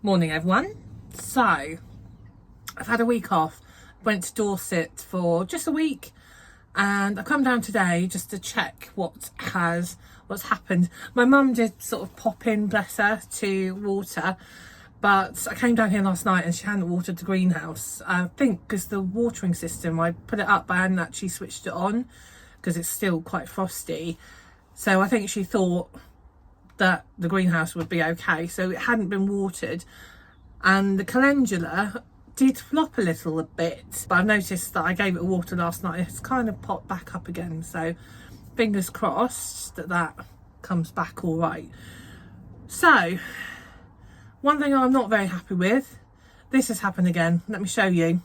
Morning everyone. So I've had a week off, went to Dorset for just a week, and I've come down today just to check what's happened. My mum did sort of pop in, bless her, to water, but I came down here last night and she hadn't watered the greenhouse. I think because the watering system, I put it up but I hadn't actually switched it on because it's still quite frosty, so I think she thought that the greenhouse would be okay, so it hadn't been watered, and the calendula did flop a little bit, but I've noticed that I gave it water last night. It's kind of popped back up again, so fingers crossed that that comes back all right. So one thing I'm not very happy with, this has happened again. Let me show you.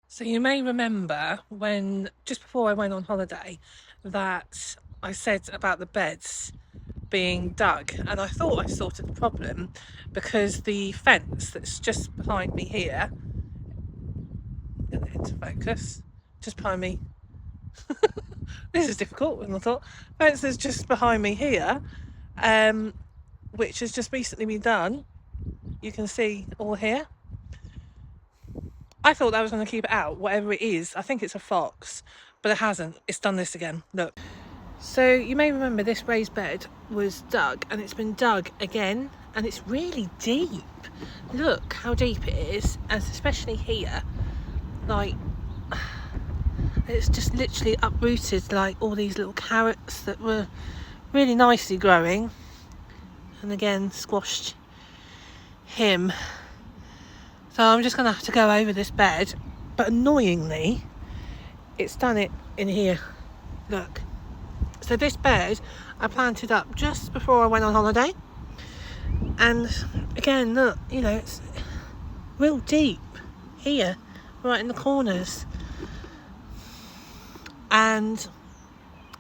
So you may remember when just before I went on holiday that I said about the beds being dug, and I thought I sorted the problem because the fence that's just behind me here, get it into focus, just behind me, this is difficult, and I thought fence is just behind me here, which has just recently been done. You can see all here. I thought that was going to keep it out, whatever it is. I think it's a fox, but it hasn't. It's done this again. Look. So you may remember this raised bed was dug, and it's been dug again, and it's really deep. Look how deep it is, and especially here, like it's just literally uprooted like all these little carrots that were really nicely growing, and again squashed him. So I'm just gonna have to go over this bed, but annoyingly it's done it in here. Look. So this bed I planted up just before I went on holiday, and again look, you know, it's real deep here, right in the corners, and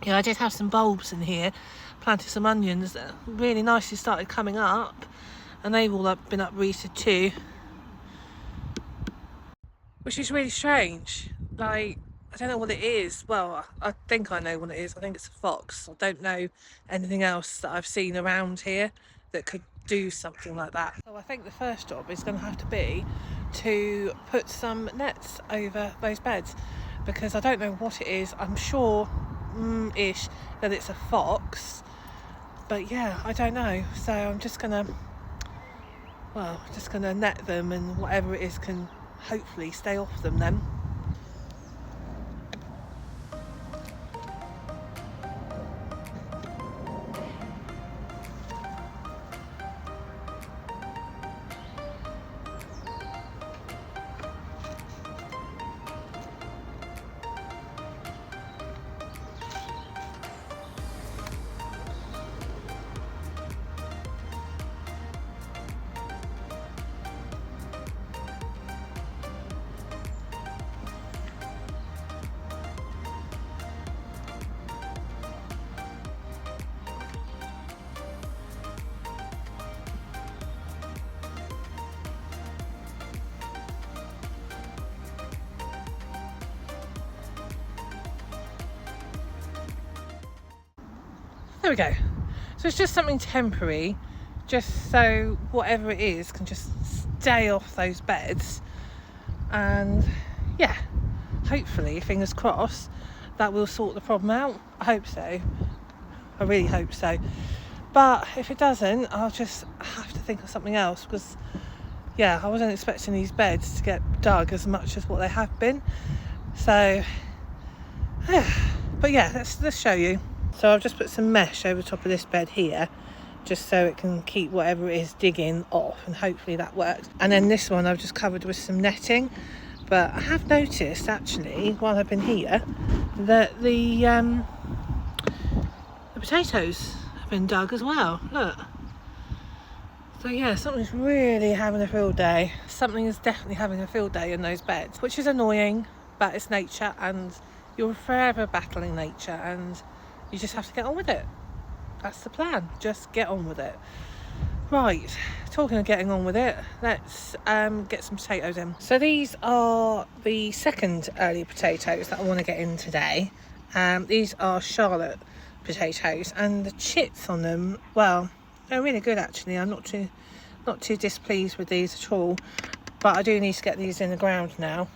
yeah, I did have some bulbs in here, planted some onions that really nicely started coming up, and they've all been uprooted too, which is really strange. Like, I don't know what it is. Well, I think I know what it is. I think it's a fox. I don't know anything else that I've seen around here that could do something like that. So I think the first job is going to have to be to put some nets over those beds, because I don't know what it is. I'm sure ish that it's a fox, but yeah, I don't know. So I'm just gonna net them, and whatever it is can hopefully stay off them then. There we go. So it's just something temporary, just so whatever it is can just stay off those beds, and yeah, hopefully, fingers crossed, that will sort the problem out. I hope so. I really hope so. But if it doesn't, I'll just have to think of something else, because yeah, I wasn't expecting these beds to get dug as much as what they have been. So but yeah, let's show you. So I've just put some mesh over the top of this bed here, just so it can keep whatever it is digging off, and hopefully that works. And then this one I've just covered with some netting. But I have noticed actually, while I've been here, that the potatoes have been dug as well. Look. So yeah, something's really having a field day. Something is definitely having a field day in those beds, which is annoying, but it's nature, and you're forever battling nature, and you just have to get on with it. That's the plan. Just get on with it. Right, talking of getting on with it, let's get some potatoes in. So these are the second early potatoes that I want to get in today. These are Charlotte potatoes, and the chits on them, well, they're really good actually. I'm not not too displeased with these at all, but I do need to get these in the ground now.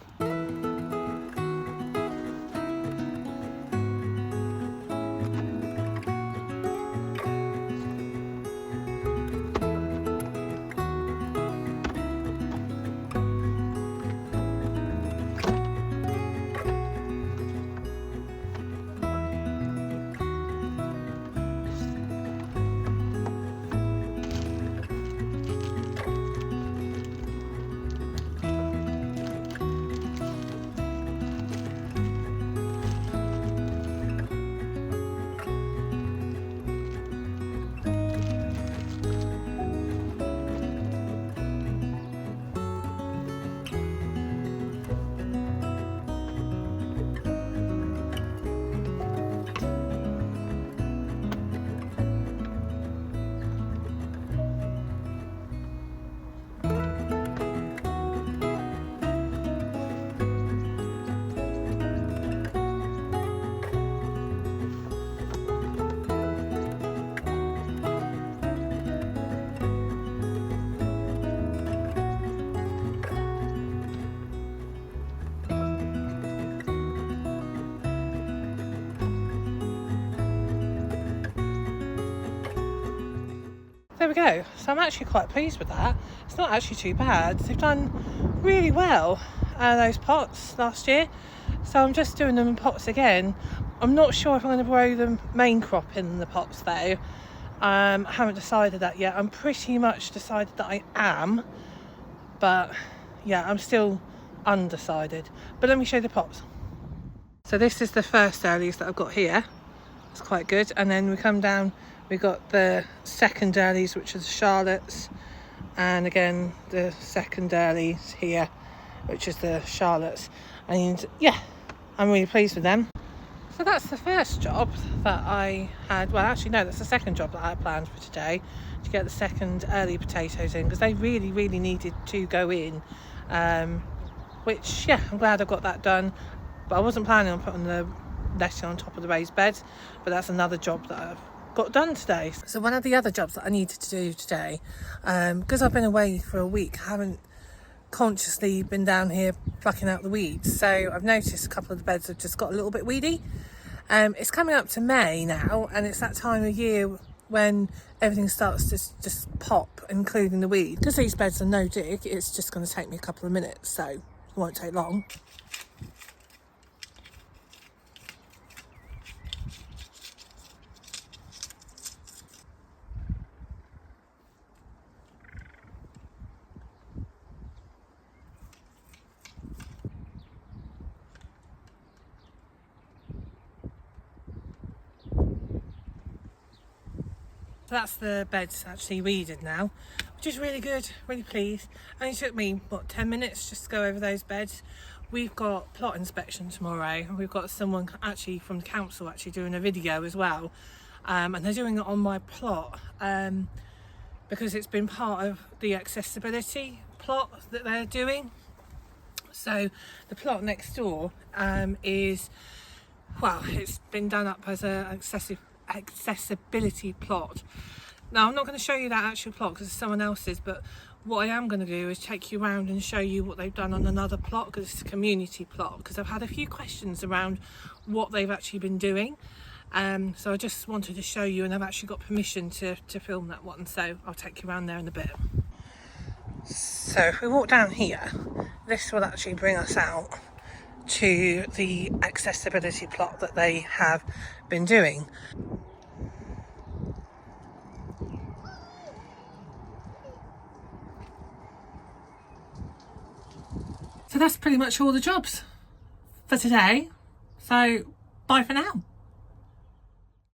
There we go. So I'm actually quite pleased with that. It's not actually too bad. They've done really well, those pots last year. So I'm just doing them in pots again. I'm not sure if I'm going to grow the main crop in the pots though. I haven't decided that yet. I'm pretty much decided that I am. But yeah, I'm still undecided. But let me show you the pots. So this is the first earlies that I've got here. It's quite good. And then we come down, we've got the second earlies, which are the Charlottes, and again the second earlies here, which is the Charlottes. And yeah, I'm really pleased with them. So that's the first job that I had. Well, actually no, that's the second job that I had planned for today, to get the second early potatoes in, because they really needed to go in, which yeah, I'm glad I got that done. But I wasn't planning on putting the lettuce on top of the raised beds, but that's another job that I've got done today. So one of the other jobs that I needed to do today, because I've been away for a week, I haven't consciously been down here plucking out the weeds, so I've noticed a couple of the beds have just got a little bit weedy. It's coming up to May now, and it's that time of year when everything starts to just pop, including the weeds. Because these beds are no dig, it's just going to take me a couple of minutes, so it won't take long. So that's the beds actually weeded now, which is really good, really pleased. Only took me, what, 10 minutes just to go over those beds. We've got plot inspection tomorrow, and we've got someone actually from the council actually doing a video as well. And they're doing it on my plot because it's been part of the accessibility plot that they're doing. So the plot next door is, well, it's been done up as an accessibility plot. Now I'm not going to show you that actual plot because it's someone else's, but what I am going to do is take you around and show you what they've done on another plot, because it's a community plot, because I've had a few questions around what they've actually been doing. So I just wanted to show you, and I've actually got permission to film that one, so I'll take you around there in a bit. So if we walk down here, this will actually bring us out to the accessibility plot that they have been doing. So that's pretty much all the jobs for today. So bye for now.